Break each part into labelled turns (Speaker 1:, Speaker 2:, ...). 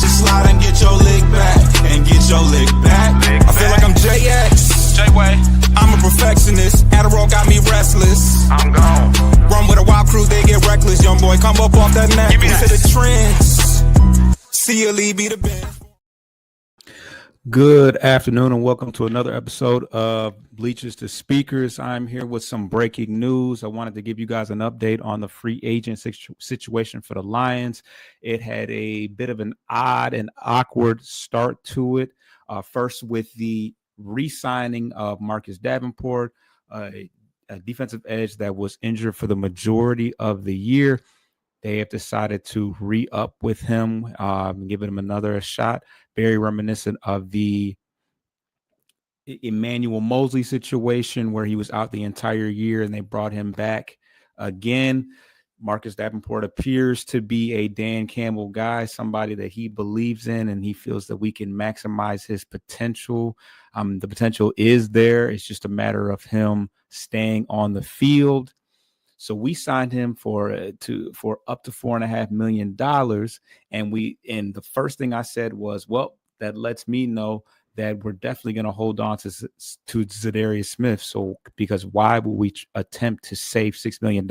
Speaker 1: should slide and get your lick back. And get your lick back. I feel like I'm JX. J-Way. I'm a perfectionist. Adderall got me restless. I'm gone. Run with a wild crew, they get reckless. Young boy, come up off that necklace. To the trends. See you, Lee, be the best.
Speaker 2: Good afternoon and welcome to another episode of Bleachers to Speakers. I'm here with some breaking news. I wanted to give you guys an update on the free agent situation for the Lions. It had a bit of an odd and awkward start to it. First with the re-signing of Marcus Davenport, a defensive edge that was injured for the majority of the year. They have decided to re-up with him, give him another shot. Very reminiscent of the Emmanuel Mosley situation where he was out the entire year and they brought him back again. Marcus Davenport appears to be a Dan Campbell guy, somebody that he believes in, and he feels that we can maximize his potential. The potential is there. It's just a matter of him staying on the field. So we signed him for up to $4.5 million. And the first thing I said was, well, that lets me know that we're definitely going to hold on to Za-darius Smith. So because why would we attempt to save $6 million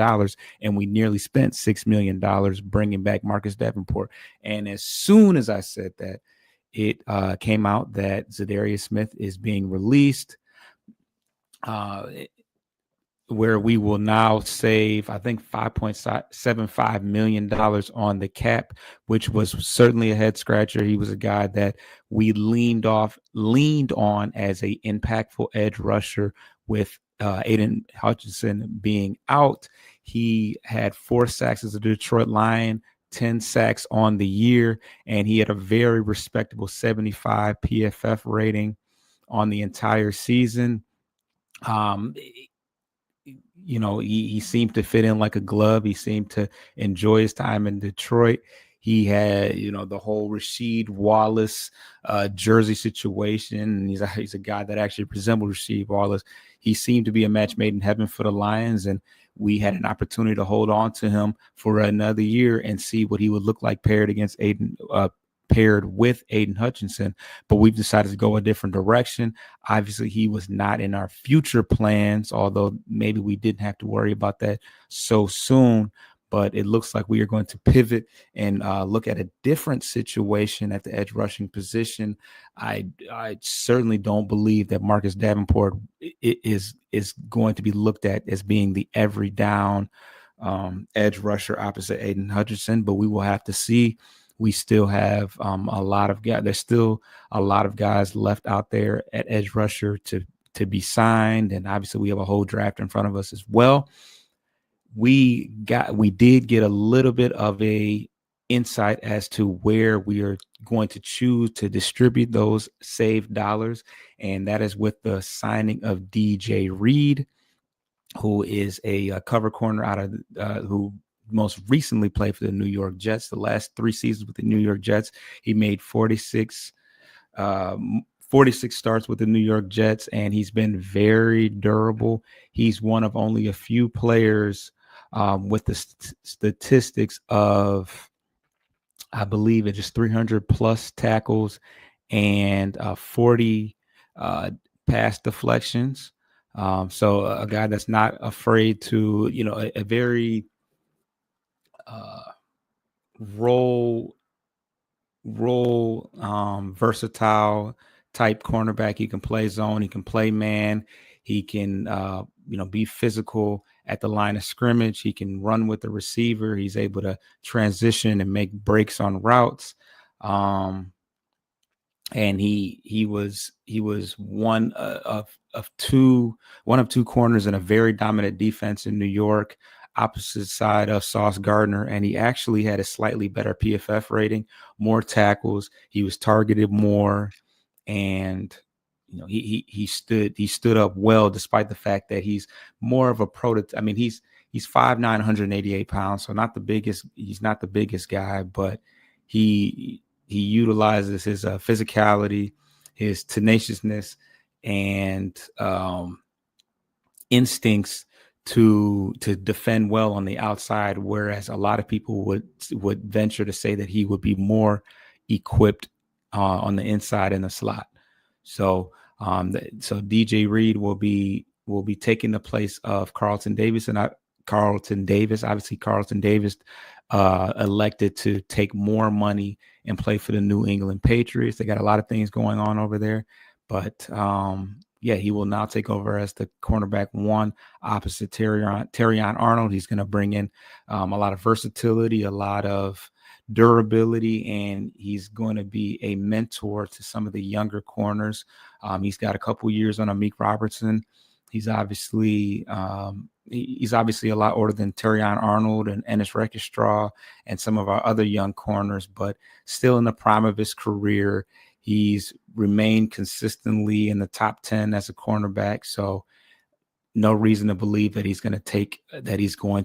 Speaker 2: and we nearly spent $6 million bringing back Marcus Davenport? And as soon as I said that, it came out that Za-darius Smith is being released, where we will now save, I think, $5.75 million on the cap, which was certainly a head scratcher. He was a guy that we leaned on as a impactful edge rusher with Aiden Hutchinson being out. He had 4 sacks as a Detroit Lion, 10 sacks on the year, and he had a very respectable 75 PFF rating on the entire season. He seemed to fit in like a glove. He seemed to enjoy his time in Detroit. He had, the whole Rasheed Wallace jersey situation. And he's a guy that actually resembled Rasheed Wallace. He seemed to be a match made in heaven for the Lions. And we had an opportunity to hold on to him for another year and see what he would look like paired with Aiden Hutchinson, but we've decided to go a different direction. Obviously, he was not in our future plans, although maybe we didn't have to worry about that so soon. But it looks like we are going to pivot and look at a different situation at the edge rushing position. I certainly don't believe that Marcus Davenport is going to be looked at as being the every down edge rusher opposite Aiden Hutchinson, but we will have to see. We still have a lot of guys. There's still a lot of guys left out there at edge rusher to be signed, and obviously we have a whole draft in front of us as well. We did get a little bit of a insight as to where we are going to choose to distribute those saved dollars, and that is with the signing of DJ Reed, who is a cover corner out of who most recently played for the New York Jets. The last 3 seasons with the New York Jets, he made 46 starts with the New York Jets, and he's been very durable. He's one of only a few players with the statistics of, I believe it's just 300 plus tackles and 40 pass deflections. So a guy that's not afraid to, a very role versatile type cornerback. He can play zone, he can play man, he can be physical at the line of scrimmage, he can run with the receiver, he's able to transition and make breaks on routes. And he was one of two corners in a very dominant defense in New York, opposite side of Sauce Gardner, and he actually had a slightly better PFF rating, more tackles, he was targeted more, and he stood up well, despite the fact that he's more of a prototype. I mean, he's 5'9", 188 pounds, so he's not the biggest guy, but he utilizes his physicality, his tenaciousness, and instincts to defend well on the outside, whereas a lot of people would venture to say that he would be more equipped on the inside in the slot. So so DJ Reed will be taking the place of Carlton Davis, and obviously Carlton Davis elected to take more money and play for the New England Patriots. They got a lot of things going on over there, but yeah, he will now take over as the cornerback 1 opposite Terrion Arnold. He's going to bring in a lot of versatility, a lot of durability, and he's going to be a mentor to some of the younger corners. He's got a couple years on Amik Robertson. He's obviously a lot older than Terrion Arnold and Ennis Rekistraw and some of our other young corners, but still in the prime of his career. He's remained consistently in the top 10 as a cornerback. So no reason to believe that he's going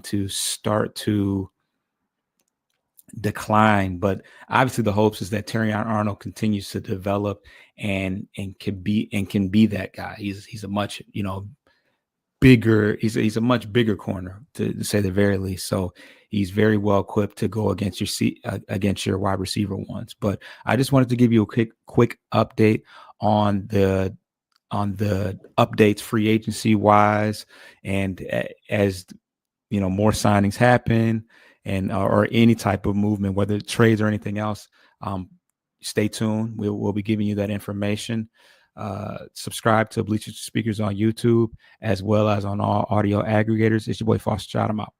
Speaker 2: to start to decline. But obviously the hopes is that Terrion Arnold continues to develop and can be that guy. He's a much, bigger, he's a much bigger corner, to say the very least. So he's very well equipped to go against your wide receiver ones. But I just wanted to give you a quick update on the updates free agency wise, and as more signings happen and or any type of movement, whether trades or anything else, stay tuned. We'll be giving you that information. Subscribe to Bleachers to Speakers on YouTube as well as on all audio aggregators. It's your boy Foster Child. I'm out.